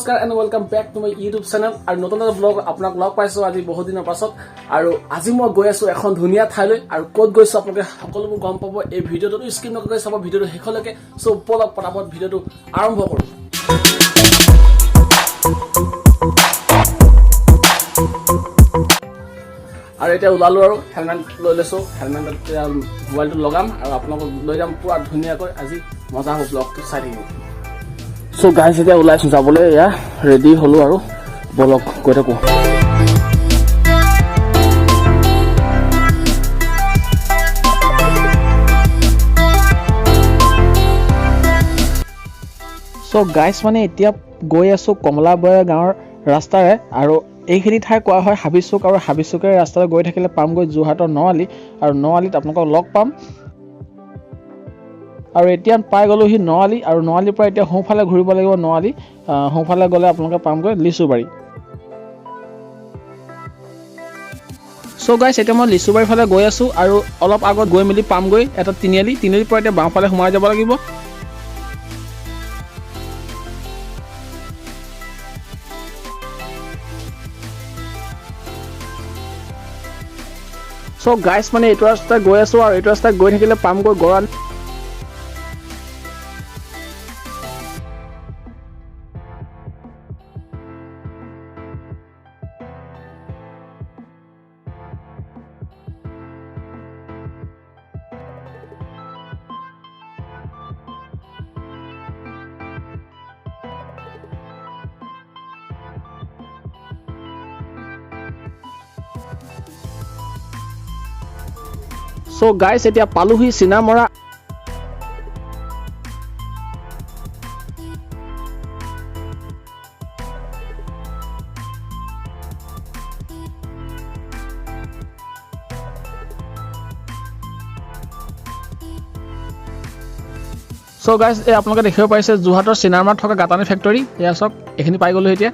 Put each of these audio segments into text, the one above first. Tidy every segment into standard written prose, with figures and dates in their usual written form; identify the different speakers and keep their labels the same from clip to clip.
Speaker 1: নমস্কাৰ and welcome back to my YouTube channel আৰু নতুন এটা ব্লগ আপোনাক লগ পাইছো আজি বহুত দিনৰ পাছত আৰু আজি মই গৈ আছো এখন ধুনীয়া ঠাইলৈ আৰু ক'ত গৈছো আপোনালোকে সকলোবোৰ গম পাব এই ভিডিঅ'টো স্কিপ নকৰাকৈ চাব ভিডিঅ'টো শেষলৈকে সো বলক পটাপট ভিডিঅ'টো আৰম্ভ কৰো আৰু এতিয়া ওলালো আৰু হেলমেট লৈ লৈছো হেলমেটত মোবাইলটো লগাম আৰু আপোনালোকক লৈ যাম পুৰা ধুনীয়াকৈ আজি মজা হ'ব ব্লগটো চাই থাকিব সো গাইজ এতিয়া ওলাইছো যাবলৈ এয়া ৰেডি হলো আৰু বলক গৈ থাকো সো গাইজ মানে এতিয়া গৈ আছো কমলাবয়া গাঁৱৰ ৰাস্তাৰে আৰু এইখিনি ঠাই কোৱা হয় হাবিচুক আৰু হাবিচুকেৰ ৰাস্তাৰে গৈ থাকিলে পামগৈ যোৰহাটৰ নৱালি আৰু নৱালিত আপোনালোকক লগ পাম আৰু এতিয়া পাই গ'লোহি নৱালি আৰু নৱালিৰ পৰা এতিয়া সোঁফালে ঘূৰিব লাগিব নৱালি সোঁফালে গ'লে আপোনালোকে পামগৈ লিচুবাৰী সো গাইজ এতিয়া মই লিচুবাৰীৰ ফালে গৈ আছো আৰু অলপ আগত গৈ মেলি পামগৈ এটা তিনিআলিৰ পৰা এতিয়া বাওঁফালে সোমাই যাব লাগিব সো গাইজ মানে এইটো ৰাস্তাত গৈ আছো আৰু এইটো ৰাস্তাত গৈ থাকিলে পামগৈ গড়াল সো গাইজ এতিয়া পালোহি চিনামৰা সো গাইজ এই আপোনালোকে দেখিব পাৰিছে যোৰহাটৰ চিনামৰাত থকা গাটানি ফেক্টৰী এয়া চাওক এইখিনি পাই গ'লো এতিয়া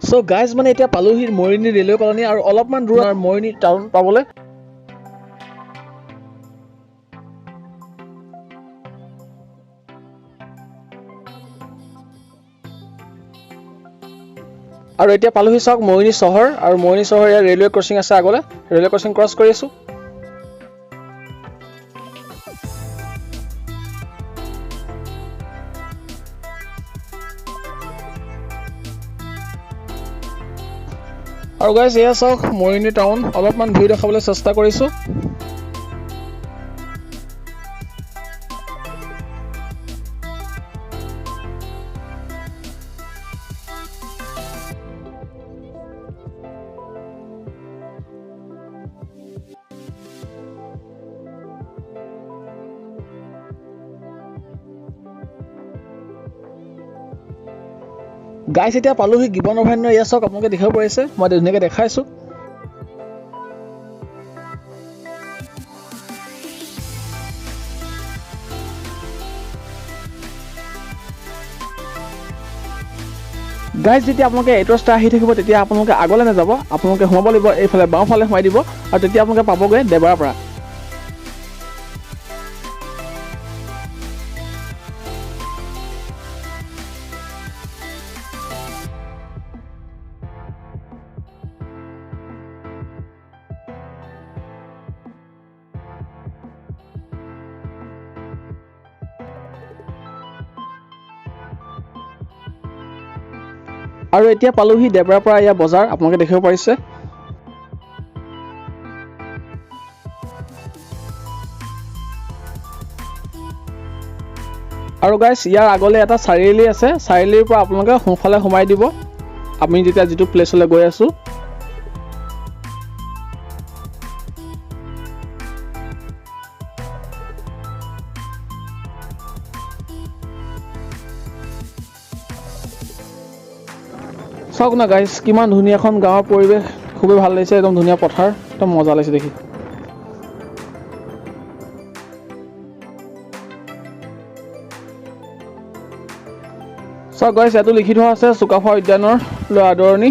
Speaker 1: সো গাইজ মানে এতিয়া পালোহি মৰিনী ৰেলৱে কলনী আৰু অলপমান দূৰ মৰিনী টাউন পাবলৈ আৰু এতিয়া পালোহি চাওক মৰিনী চহৰ আৰু মৰিনী চহৰ ইয়াৰ ৰেলৱে ক্ৰছিং আছে আগলৈ ৰেলৱে ক্ৰছিং ক্ৰছ কৰি আছো আৰু গাইজ এয়া চাওক মৰিনী টাউন অলপমান ভিউ দেখাবলৈ চেষ্টা কৰিছো গাইজ এতিয়া পালোহি গিবন অভয়াৰণ্য এয়া চাওক আপোনালোকে দেখিব পাৰিছে মই ধুনীয়াকৈ দেখাইছো গাইজ যেতিয়া আপোনালোকে এইটো ৰাস্তা আহি থাকিব তেতিয়া আপোনালোকে আগলৈ নাযাব আপোনালোকে সোমাব লাগিব এইফালে বাওঁফালে সোমাই দিব আৰু তেতিয়া আপোনালোকে পাবগৈ দেৱাৰৰ পৰা আৰু এতিয়া পালোহি দেবৰাৰ পৰা এয়া বজাৰ আপোনালোকে দেখিব পাৰিছে আৰু গাইস ইয়াৰ আগলৈ এটা চাৰিআলি আছে চাৰিআলিৰ পৰা আপোনালোকে সোঁফালে সোমাই দিব আমি যেতিয়া যেটো প্লেছলৈ গৈ আছো চাওক না গাইস কিমান ধুনীয়াখন গাঁৱৰ পৰিৱেশ খুবেই ভাল লাগিছে একদম ধুনীয়া পথাৰ একদম মজা লাগিছে দেখি চাওক গাইস এটো লিখি থোৱা আছে সুকাফা উদ্যানৰ লৈ আদৰণি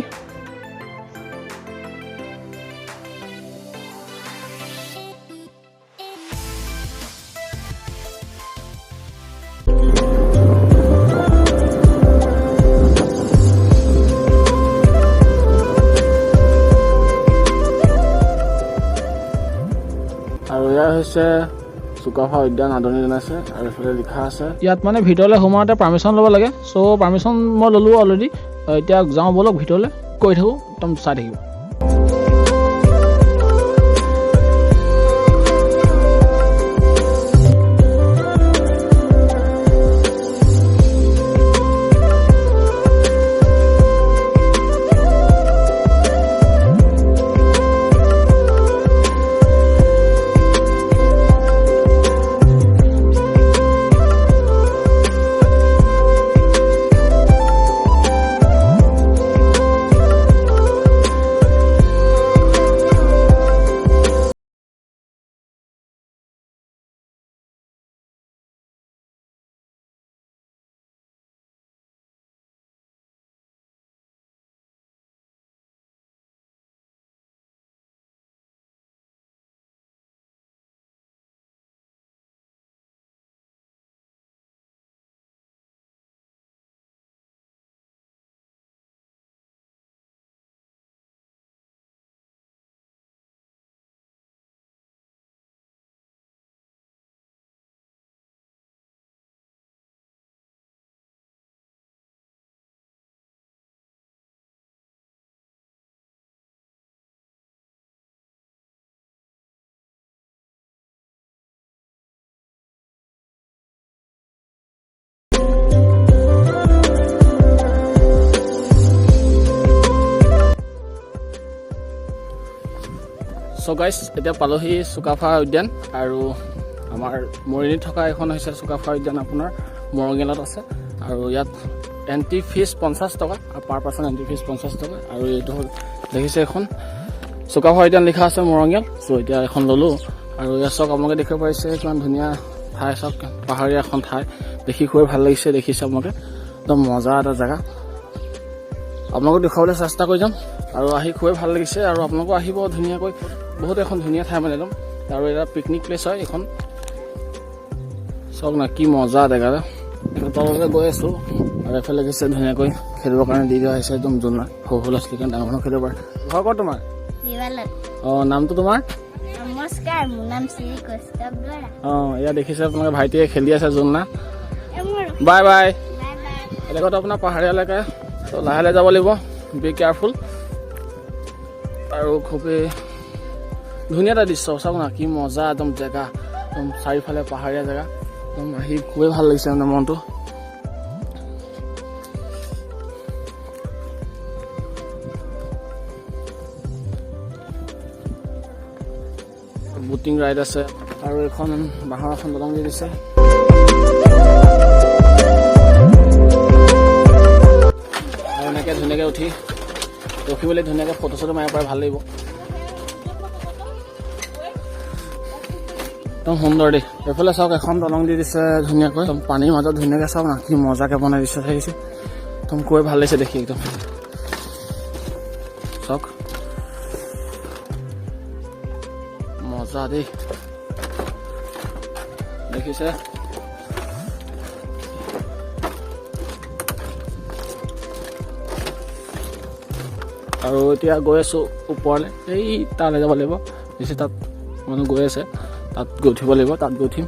Speaker 1: আৰু ইয়াৰ হৈছে সুকাফা উদ্যান আদৰণি জনাইছে আৰু এফালে লিখা আছে ইয়াত মানে ভিতৰলৈ সোমাওঁতে পাৰ্মিশন ল'ব লাগে সো পাৰ্মিশন মই ল'লো অলৰেডি এতিয়া যাওঁ বলক ভিতৰলৈ কৈ থাকো একদম চাই থাকিব So guys, এতিয়া পালোহি সুকাফা উদ্যান আৰু আমাৰ মৰিনীত থকা এখন হৈছে সুকাফা উদ্যান আপোনাৰ মৰঙিয়ালত আছে আৰু ইয়াত এন্ট্ৰি ফিজ 50 টকা আৰু পাৰ পাৰ্সন এন্ট্ৰি ফিজ 50 টকা আৰু এইটো দেখিছে এখন সুকাফা উদ্যান লিখা আছে মৰঙিয়াল সো এতিয়া এখন ললো আৰু ইয়াত সক আপোনালোকে দেখিব পাৰিছে কিমান ধুনীয়া ঠাই সক পাহাৰীয়া এখন ঠাই দেখি খুব ভাল লাগিছে দেখিছে আপোনালোকে একদম মজা এটা জায়গা আপোনালোকক দেখাবলৈ চেষ্টা কৰি যাম আৰু আহি খুব ভাল লাগিছে আৰু আপোনালোক আহিব ধুনীয়াকৈ বহুত এখন ধুনীয়া ঠাই মানে একদম আৰু এটা পিকনিক প্লেস হয় এখন সক না কি মজা দেখা তললৈ গৈ আছো আৰু এফালে গৈছে ধুনীয়াকৈ খেলিবৰ কাৰণে দি দিয়া হৈছে একদম জোনা সৰু স্লিকান ডাঙৰ মানুহ খেলিব পাৰে ঘৰ ক'ত তোমাৰ নামটো তোমাৰ
Speaker 2: নমস্কাৰ মোৰ নাম শ্ৰী কৌস্তৱ বৰা
Speaker 1: এয়া দেখিছে আপোনালোকে ভাইটিয়ে খেলি আছে জোনা বাই বাই এলেকাটো আপোনাৰ পাহাৰীয়া এলেকা তো লাহে লাহে যাব লাগিব বি কেয়াৰফুল আৰু খুবেই ধুনীয়া এটা দৃশ্য চাওক না কি মজা একদম জেগা একদম চাৰিওফালে পাহাৰীয়া জেগা একদম আহি খুবেই ভাল লাগিছে মানে মনটো বুটিং ৰাইড আছে আৰু এখন বাঁহৰ এখন দলং দি দিছে আৰু এনেকৈ ধুনীয়াকৈ উঠি ৰখিবলৈ ধুনীয়াকৈ ফটো চটো মাৰিব পাৰে ভাল লাগিব একদম সুন্দৰ দেই এইফালে চাওক এখন দলং দি দিছে ধুনীয়াকৈ একদম পানীৰ মাজত ধুনীয়াকৈ চাওক না কি মজাকৈ বনাই দিছে থাকিছে একদম কৈ ভাল লাগিছে দেখি একদম চাওক মজা দেই দেখিছে আৰু এতিয়া গৈ আছো ওপৰলৈ এই তালৈ যাব লাগিব বেছি তাত মানুহ গৈ আছে তাত গৈ উঠিব লাগিব তাত গৈ উঠিম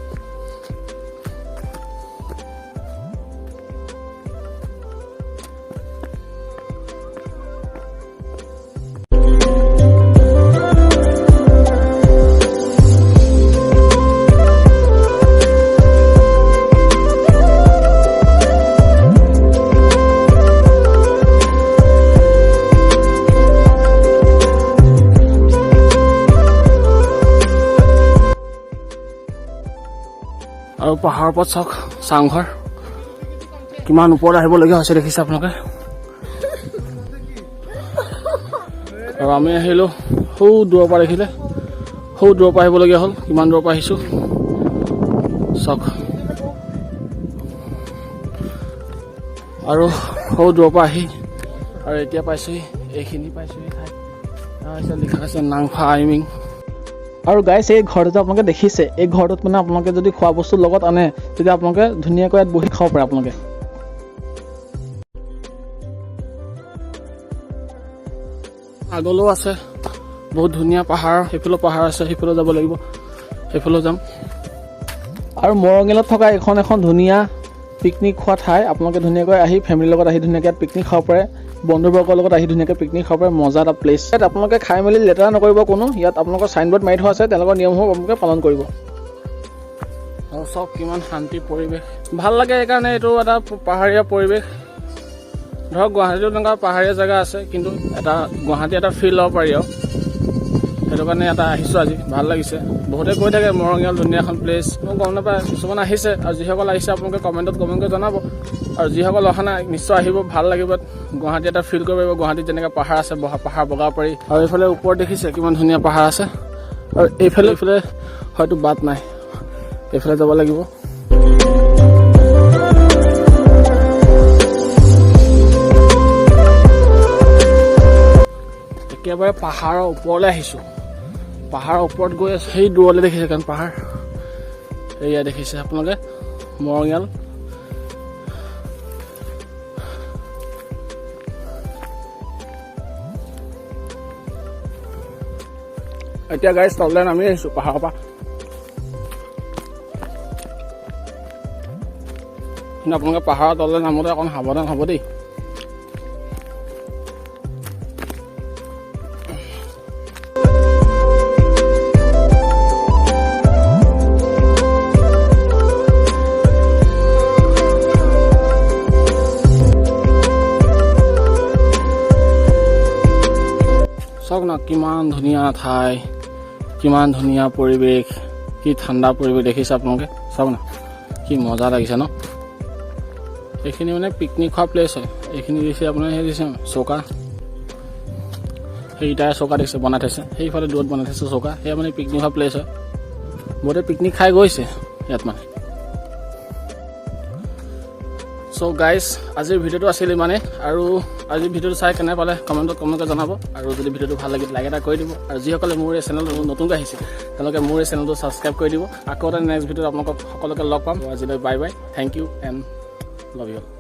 Speaker 1: আৰু পাহাৰৰ ওপৰত চাওক চাংঘৰ কিমান ওপৰত আহিবলগীয়া হৈছে দেখিছে আপোনালোকে আৰু আমি আহিলোঁ সৌ দূৰৰ পৰা দেখিলে সৌ দূৰৰ পৰা আহিবলগীয়া হ'ল কিমান দূৰৰ পৰা আহিছোঁ চাওক আৰু সৌ দূৰৰ পৰা আহি আৰু এতিয়া পাইছোঁহি এইখিনি পাইছোঁহি ঠাই লিখা আছে নাংফা আইমিং আৰু গাইছ এই ঘৰটো আপোনালোকে দেখিছে এই ঘৰটোত মানে আপোনালোকে যদি খোৱা বস্তু লগত আনে তেতিয়া আপোনালোকে ধুনীয়াকৈ ইয়াত বহি খাব পাৰে আপোনালোকে আগলৈও আছে বহুত ধুনীয়া পাহাৰ সেইফালেও পাহাৰ আছে সেইফালেও যাব লাগিব সেইফালেও যাম আৰু মৰঙিয়ালত থকা এখন ধুনীয়া পিকনিক খোৱা ঠাই আপোনালোকে ধুনীয়াকৈ আহি ফেমিলিৰ লগত আহি ধুনীয়াকৈ ইয়াত পিকনিক খাব পাৰে বন্ধুবৰ্গৰ লগত আহি ধুনীয়াকৈ পিকনিক খাব পাৰে মজা এটা প্লেচ ইয়াত আপোনালোকে খাই মেলি লেতেৰা নকৰিব কোনো ইয়াত আপোনালোকৰ চাইনবোৰ্ড মাৰি থোৱা আছে তেওঁলোকৰ নিয়মসমূহ আপোনালোকে পালন কৰিব আৰু চব কিমান শান্তি পৰিৱেশ ভাল লাগে সেইকাৰণে এইটো এটা পাহাৰীয়া পৰিৱেশ ধৰক গুৱাহাটীতো তেনেকুৱা পাহাৰীয়া জেগা আছে কিন্তু এটা গুৱাহাটী এটা ফিল ল'ব পাৰি আৰু সেইটো কাৰণে এটা আহিছোঁ আজি ভাল লাগিছে বহুতে কৈ থাকে মৰঙিয়াল ধুনীয়া এখন প্লেচ মই গম নাপায় কিছুমান আহিছে আৰু যিসকল আহিছে আপোনালোকে কমেণ্টত কমেণ্টকৈ জনাব আৰু যিসকল অহা নাই নিশ্চয় আহিব ভাল লাগিব গুৱাহাটী এটা ফিল কৰিব পাৰিব গুৱাহাটীত যেনেকৈ পাহাৰ আছে পাহাৰ বগাব পাৰি আৰু এইফালে ওপৰত দেখিছে কিমান ধুনীয়া পাহাৰ আছে আৰু এইফালে হয়তো বাট নাই এইফালে যাব লাগিব একেবাৰে পাহাৰৰ ওপৰলৈ আহিছোঁ পাহাৰৰ ওপৰত গৈ সেই দূৰলৈ দেখিছে কাৰণ পাহাৰ এয়া দেখিছে আপোনালোকে মৰঙিয়াল এতিয়া গাইজ তললৈ নামি আহিছোঁ পাহাৰৰ পৰা কিন্তু আপোনালোকে পাহাৰৰ তললৈ নামোতে অকণ সাৱধান হ'ব দেই চাওক না কিমান ধুনীয়া ঠাই কিমান ধুনীয়া পৰিৱেশ কি ঠাণ্ডা পৰিৱেশ দেখিছে আপোনালোকে চাওক না কি মজা লাগিছে ন এইখিনি মানে পিকনিক খোৱা প্লেচ হয় এইখিনি দিছে আপোনাৰ সেই দিছে চৌকা সেই ইটাৰে চৌকা দেখিছে বনাই থৈছে সেইফালে দূৰত বনাই থৈছে চৌকা সেয়া মানে পিকনিক খোৱা প্লেচ হয় বহুতে পিকনিক খাই গৈছে ইয়াত মানে চ' গাইজ আজিৰ ভিডিঅ'টো আছিল ইমানে আৰু আজিৰ ভিডিঅ'টো চাই কেনে পালে কমেণ্টকৈ জনাব আৰু যদি ভিডিঅ'টো ভাল লাগে লাইক এটা কৰি দিব আৰু যিসকলে মোৰ এই চেনেলটো নতুনকৈ আহিছে তেওঁলোকে মোৰ এই চেনেলটো ছাবস্ক্ৰাইব কৰি দিব আকৌ এটা নেক্সট ভিডিঅ'ত আপোনালোকক সকলোকে লগ পাম আজিলৈ bye bye thank you and love U